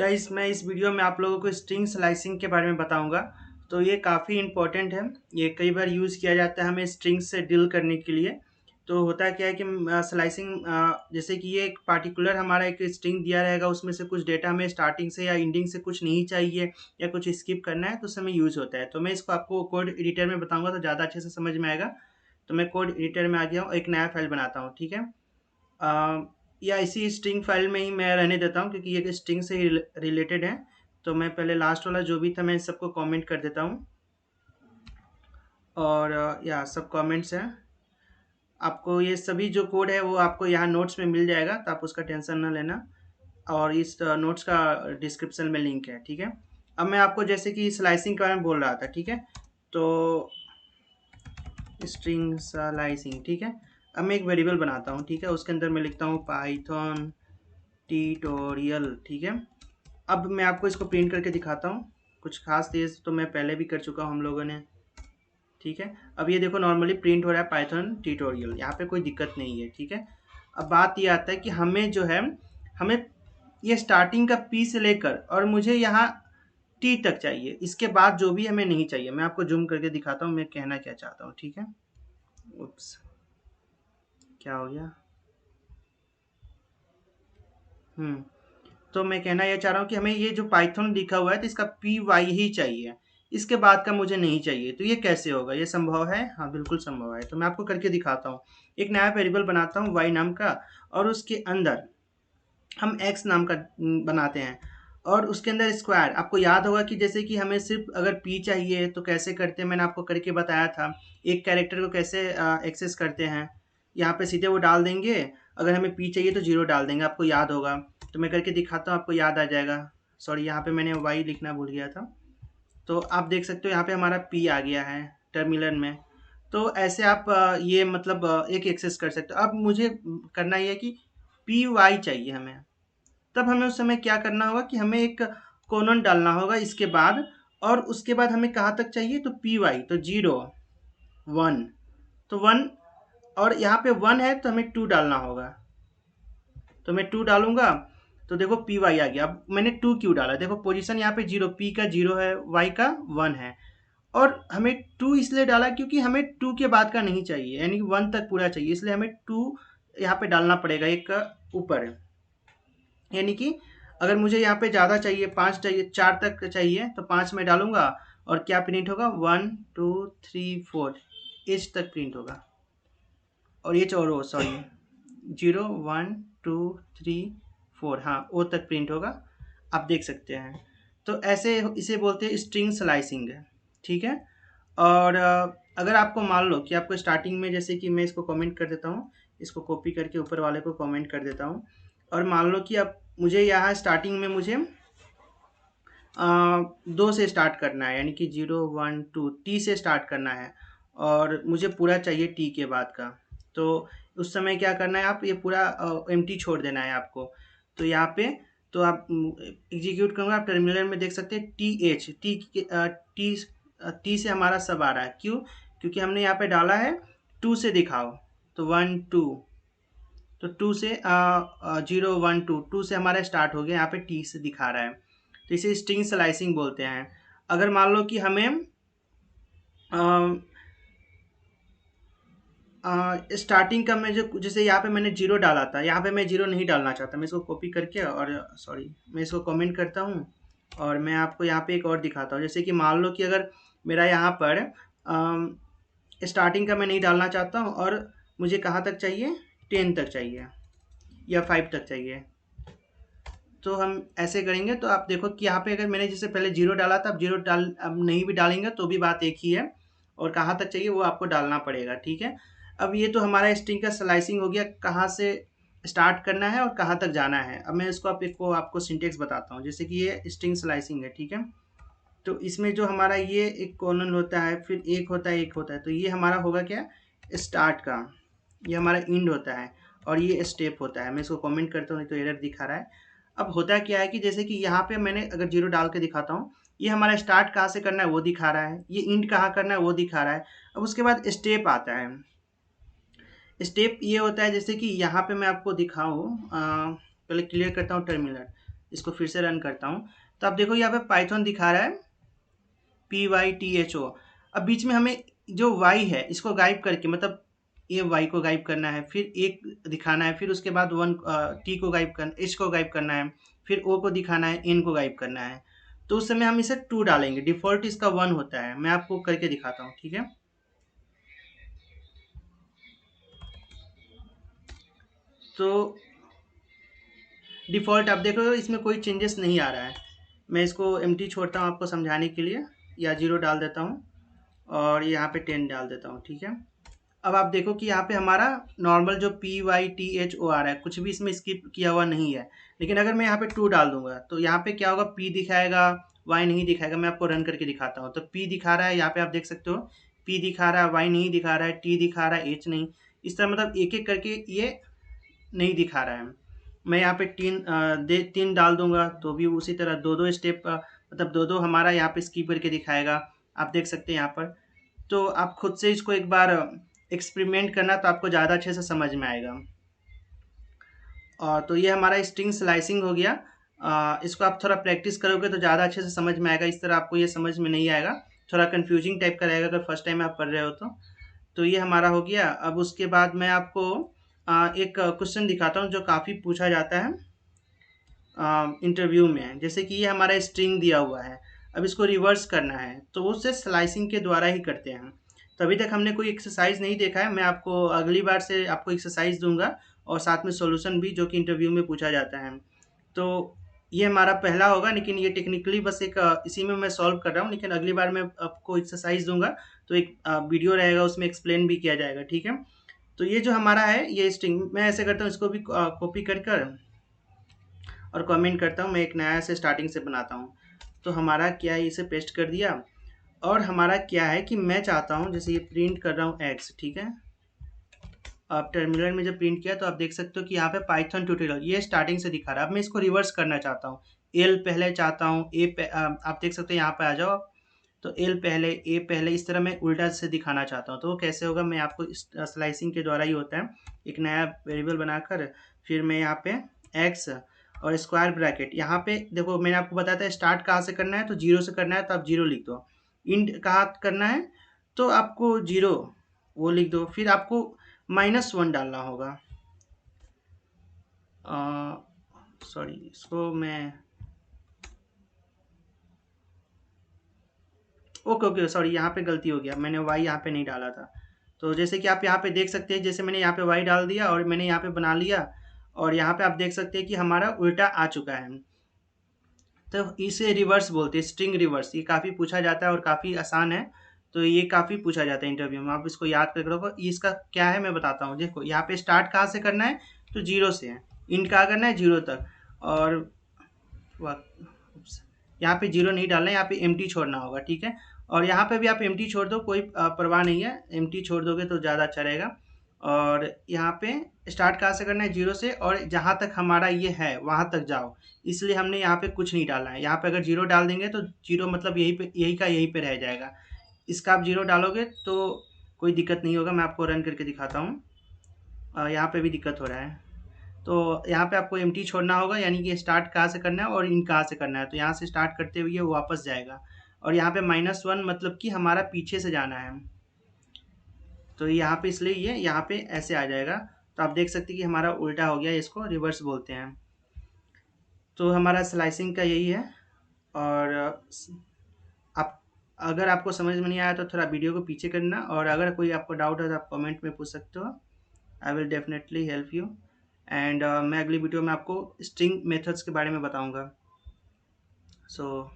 Guys मैं इस video में आप लोगों को स्ट्रिंग स्लाइसिंग के बारे में बताऊंगा। तो ये काफ़ी इम्पोर्टेंट है। ये कई बार यूज़ किया जाता है हमें स्ट्रिंग से डील करने के लिए। तो होता क्या है कि स्लाइसिंग जैसे कि ये एक पार्टिकुलर हमारा एक स्ट्रिंग दिया रहेगा, उसमें से कुछ डेटा हमें स्टार्टिंग से या एंडिंग से कुछ नहीं चाहिए या कुछ स्किप करना है, तो उस समय यूज़ होता है। तो मैं इसको आपको कोड एडिटर में बताऊंगा तो ज़्यादा अच्छे से समझ में आएगा। तो मैं कोड एडिटर में आ गया हूँ, एक नया फाइल बनाता हूँ, ठीक है। या इसी स्ट्रिंग फाइल में ही मैं रहने देता हूँ क्योंकि ये स्ट्रिंग से ही रिलेटेड है। तो मैं पहले लास्ट वाला जो भी था मैं सबको कमेंट कर देता हूँ। और या सब कमेंट्स हैं। आपको ये सभी जो कोड है वो आपको यहाँ नोट्स में मिल जाएगा, तो आप उसका टेंशन ना लेना। और इस नोट्स का डिस्क्रिप्शन में लिंक है, ठीक है। अब मैं आपको जैसे कि स्लाइसिंग के बारे में बोल रहा था, ठीक है। तो स्ट्रिंग स्लाइसिंग, ठीक है। अब मैं एक वेरिएबल बनाता हूँ, ठीक है। उसके अंदर मैं लिखता हूँ पाइथन ट्यूटोरियल, ठीक है। अब मैं आपको इसको प्रिंट करके दिखाता हूँ। कुछ खास तेज तो मैं पहले भी कर चुका हूँ हम लोगों ने, ठीक है। अब ये देखो नॉर्मली प्रिंट हो रहा है पाइथन ट्यूटोरियल, यहाँ पे कोई दिक्कत नहीं है, ठीक है। अब बात ये आता है कि हमें जो है, हमें ये स्टार्टिंग का पी से लेकर और मुझे यहाँ टी तक चाहिए। इसके बाद जो भी हमें नहीं चाहिए, मैं आपको जूम करके दिखाता हूँ मैं कहना क्या चाहता हूँ, ठीक है। उप्स, क्या हो गया। हम्म तो मैं कहना ये चाह रहा हूँ कि हमें ये जो पाइथन लिखा हुआ है तो इसका पी वाई ही चाहिए, इसके बाद का मुझे नहीं चाहिए। तो ये कैसे होगा, ये संभव है? हाँ बिल्कुल संभव है। तो मैं आपको करके दिखाता हूँ। एक नया वेरिएबल बनाता हूँ वाई नाम का, और उसके अंदर हम एक्स नाम का बनाते हैं। और उसके अंदर स्क्वायर, आपको याद होगा कि जैसे कि हमें सिर्फ अगर पी चाहिए तो कैसे करते हैं, मैंने आपको करके बताया था। एक कैरेक्टर को कैसे एक्सेस करते हैं, यहाँ पे सीधे वो डाल देंगे। अगर हमें पी चाहिए तो जीरो डाल देंगे, आपको याद होगा। तो मैं करके दिखाता हूँ, आपको याद आ जाएगा। सॉरी, यहाँ पे मैंने वाई लिखना भूल गया था। तो आप देख सकते हो यहाँ पे हमारा पी आ गया है टर्मिनल में। तो ऐसे आप ये मतलब एक एक्सेस कर सकते हो। अब मुझे करना ये है कि पी वाई चाहिए हमें। तब हमें उस समय क्या करना होगा कि हमें एक कोलन डालना होगा इसके बाद। और उसके बाद हमें कहाँ तक चाहिए, तो पी वाई, तो जीरो वन, तो वन। और यहाँ पे वन है तो हमें टू डालना होगा। तो मैं टू डालूंगा, तो देखो पी वाई आ गया। अब मैंने टू क्यों डाला, देखो पोजीशन यहाँ पे जीरो, पी का जीरो है, वाई का वन है। और हमें टू इसलिए डाला क्योंकि हमें टू के बाद का नहीं चाहिए, यानी वन तक पूरा चाहिए, इसलिए हमें टू यहाँ पे डालना पड़ेगा एक का ऊपर। यानी कि अगर मुझे यहाँ पे ज़्यादा चाहिए, पाँच चाहिए, चार तक चाहिए, तो पाँच में डालूंगा। और क्या प्रिंट होगा, one two three four, H तक प्रिंट होगा। और एच और O, sorry, zero one two three four, हाँ ओ तक प्रिंट होगा। आप देख सकते हैं। तो ऐसे इसे बोलते हैं स्ट्रिंग स्लाइसिंग, ठीक है। और अगर आपको मान लो कि आपको स्टार्टिंग में, जैसे कि मैं इसको कमेंट कर देता हूँ, इसको कॉपी करके ऊपर वाले को कमेंट कर देता हूँ। और मान लो कि अब मुझे यहाँ स्टार्टिंग में मुझे दो से स्टार्ट करना है, यानी कि जीरो वन टू टी से स्टार्ट करना है। और मुझे पूरा चाहिए टी के बाद का। तो उस समय क्या करना है, आप ये पूरा एम्प्टी छोड़ देना है आपको। तो यहाँ पे तो आप एग्जीक्यूट करूँगा, आप टर्मिनल में देख सकते हैं टी एच, टी टी से हमारा सब आ रहा है। क्यों? क्योंकि हमने यहाँ पे डाला है टू से दिखाओ। तो वन टू, तो टू से जीरो वन टू, टू से हमारा स्टार्ट हो गया, यहाँ पे टी से दिखा रहा है। तो इसे स्ट्रिंग स्लाइसिंग बोलते हैं। अगर मान लो कि हमें स्टार्टिंग का मैं जो, जैसे यहाँ पे मैंने जीरो डाला था, यहाँ पे मैं जीरो नहीं डालना चाहता, मैं इसको कॉपी करके, और सॉरी, मैं इसको कमेंट करता हूँ। और मैं आपको यहाँ पे एक और दिखाता हूँ। जैसे कि मान लो कि अगर मेरा यहाँ पर स्टार्टिंग का मैं नहीं डालना चाहता हूँ, और मुझे कहाँ तक चाहिए, टेन तक चाहिए या फाइव तक चाहिए। तो हम ऐसे करेंगे, तो आप देखो कि यहाँ पे अगर मैंने जैसे पहले जीरो डाला था, अब जीरो डाल, अब नहीं भी डालेंगे तो भी बात एक ही है। और कहाँ तक चाहिए वो आपको डालना पड़ेगा, ठीक है। अब ये तो हमारा स्ट्रिंग का स्लाइसिंग हो गया, कहाँ से स्टार्ट करना है और कहाँ तक जाना है। अब मैं इसको आपको सिंटेक्स बताता हूँ। जैसे कि ये स्ट्रिंग स्लाइसिंग है, ठीक है। तो इसमें जो हमारा ये एक कॉलन होता है, फिर एक होता है, एक होता है, तो ये हमारा होगा क्या, स्टार्ट का। ये हमारा इंड होता है, और ये स्टेप होता है। मैं इसको कमेंट करता हूँ, नहीं तो एरर दिखा रहा है। अब होता क्या है कि जैसे कि यहाँ पे मैंने अगर जीरो डाल के दिखाता हूँ, ये हमारा स्टार्ट कहाँ से करना है वो दिखा रहा है, ये इंड कहाँ करना है वो दिखा रहा है। अब उसके बाद स्टेप आता है। स्टेप ये होता है, जैसे कि यहाँ पे मैं आपको दिखाऊँ, पहले क्लियर करता हूँ टर्मिनल। इसको फिर से रन करता हूँ, तो आप देखो यहाँ पे पाइथन दिखा रहा है PYTHO। अब बीच में हमें जो y है इसको गायब करके, मतलब ये y को गायब करना है, फिर एक दिखाना है, फिर उसके बाद t को गायब करना, h को गायब करना है, फिर o को दिखाना है, n को गायब करना है। तो उस समय हम इसे 2 डालेंगे, डिफ़ॉल्ट इसका 1 होता है। मैं आपको करके दिखाता हूँ, ठीक है? तो डिफ़ॉल्ट आप देख रहे हो इसमें कोई चेंजेस नहीं आ रहा है। मैं इसको एम्प्टी छोड़ता हूँ आपको समझाने के लिए, या 0 डाल देता हूँ और यहाँ पे 10 डाल देता हूँ, ठीक है? अब आप देखो कि यहाँ पे हमारा नॉर्मल जो PYTHO आ रहा है, कुछ भी इसमें स्किप किया हुआ नहीं है। लेकिन अगर मैं यहाँ पे 2 डाल दूंगा तो यहाँ पे क्या होगा, P दिखाएगा, Y नहीं दिखाएगा। मैं आपको रन करके दिखाता हूँ। तो P दिखा रहा है, यहाँ पे आप देख सकते हो P दिखा रहा है, Y नहीं दिखा रहा है, T दिखा रहा है, H नहीं। इस तरह मतलब एक एक करके ये नहीं दिखा रहा है। मैं यहाँ पे 3 डाल दूंगा तो भी उसी तरह दो दो स्टेप, मतलब दो दो हमारा यहाँ पे स्किप करके दिखाएगा। आप देख सकते हैं यहाँ पर। तो आप खुद से इसको एक बार एक्सपेरिमेंट करना, तो आपको ज़्यादा अच्छे से समझ में आएगा। तो ये हमारा स्ट्रिंग स्लाइसिंग हो गया। इसको आप थोड़ा प्रैक्टिस करोगे तो ज़्यादा अच्छे से समझ में आएगा। इस तरह आपको ये समझ में नहीं आएगा, थोड़ा कन्फ्यूजिंग टाइप का रहेगा अगर फर्स्ट टाइम आप पढ़ रहे हो तो। ये हमारा हो गया। अब उसके बाद मैं आपको एक क्वेश्चन दिखाता हूँ जो काफ़ी पूछा जाता है इंटरव्यू में। जैसे कि ये हमारा स्ट्रिंग दिया हुआ है, अब इसको रिवर्स करना है, तो वो सिर्फ स्लाइसिंग के द्वारा ही करते हैं। तो अभी तक हमने कोई एक्सरसाइज नहीं देखा है। मैं आपको अगली बार से आपको एक्सरसाइज दूंगा और साथ में सॉल्यूशन भी, जो कि इंटरव्यू में पूछा जाता है। तो ये हमारा पहला होगा, लेकिन ये टेक्निकली बस एक इसी में मैं सॉल्व कर रहा हूँ। लेकिन अगली बार मैं आपको एक्सरसाइज दूंगा तो एक वीडियो रहेगा, उसमें एक्सप्लेन भी किया जाएगा, ठीक है? तो ये जो हमारा है ये स्ट्रिंग, मैं ऐसे करता हूँ, इसको भी कॉपी कर कर और कमेंट करता हूँ। मैं एक नया से स्टार्टिंग से बनाता हूँ। तो हमारा क्या है, इसे पेस्ट कर दिया। और हमारा क्या है कि मैं चाहता हूँ, जैसे ये प्रिंट कर रहा हूँ एक्स, ठीक है? अब टर्मिनल में जब प्रिंट किया तो आप देख सकते हो कि यहाँ पे पाइथन ट्यूटोरियल ये स्टार्टिंग से दिखा रहा है। अब मैं इसको रिवर्स करना चाहता हूँ, एल पहले चाहता हूँ, आप देख सकते हैं यहाँ पे आ जाओ। तो एल पहले, ए पहले, इस तरह मैं उल्टा से दिखाना चाहता हूँ। तो वो कैसे होगा, मैं आपको स्लाइसिंग के द्वारा ही होता है। एक नया वेरिएबल बनाकर फिर मैं यहाँ पे एक्स और स्क्वायर ब्रैकेट, यहाँ पे देखो मैंने आपको बताया था स्टार्ट कहाँ से करना है, तो 0 से करना है, तो आप 0 लिख दो। इंड कहाँ करना है, तो आपको 0 वो लिख दो। फिर आपको -1 डालना होगा। सॉरी, इसको मैं ओके ओके सॉरी, यहाँ पे गलती हो गया, मैंने वाई यहाँ पे नहीं डाला था। तो जैसे कि आप यहाँ पे देख सकते हैं, जैसे मैंने यहाँ पे वाई डाल दिया और मैंने यहाँ पे बना लिया, और यहाँ पे आप देख सकते हैं कि हमारा उल्टा आ चुका है। तो इसे रिवर्स बोलते हैं, स्ट्रिंग रिवर्स। ये काफ़ी पूछा जाता है और काफ़ी आसान है। तो ये काफ़ी पूछा जाता है इंटरव्यू में, आप इसको याद करके रखो। इसका क्या है मैं बताता हूँ। देखो यहाँ पे स्टार्ट कहाँ से करना है, तो 0 से है। इंड कहाँ करना है, 0 तक। और यहाँ पे 0 नहीं डालना है, यहाँ पे एम्प्टी छोड़ना होगा, ठीक है? और यहाँ पे भी आप एम्प्टी छोड़ दो, कोई परवाह नहीं है। एम्प्टी छोड़ दोगे तो ज़्यादा अच्छा रहेगा। और यहाँ पे स्टार्ट कहाँ से करना है, 0 से, और जहाँ तक हमारा ये है वहाँ तक जाओ। इसलिए हमने यहाँ पे कुछ नहीं डालना है। यहाँ पे अगर 0 डाल देंगे तो 0 मतलब यहीं पे, यही का यहीं पे रह जाएगा। इसका आप 0 डालोगे तो कोई दिक्कत नहीं होगा। मैं आपको रन करके दिखाता हूँ। यहाँ पे भी दिक्कत हो रहा है। तो यहाँ पे आपको एम्प्टी छोड़ना होगा, यानी कि स्टार्ट कहाँ से करना है और इन कहाँ से करना है। तो यहाँ से स्टार्ट करते हुए वो वापस जाएगा, और यहाँ पे -1 मतलब कि हमारा पीछे से जाना है। तो यहाँ पे इसलिए ये यहाँ पे ऐसे आ जाएगा। तो आप देख सकते हैं कि हमारा उल्टा हो गया, इसको रिवर्स बोलते हैं। तो हमारा स्लाइसिंग का यही है। और आप, अगर आपको समझ में नहीं आया तो थोड़ा वीडियो को पीछे करना, और अगर कोई आपको डाउट है तो आप कमेंट में पूछ सकते हो। I will definitely help you. And मैं अगली वीडियो में आपको स्ट्रिंग मेथड्स के बारे में बताऊंगा। सो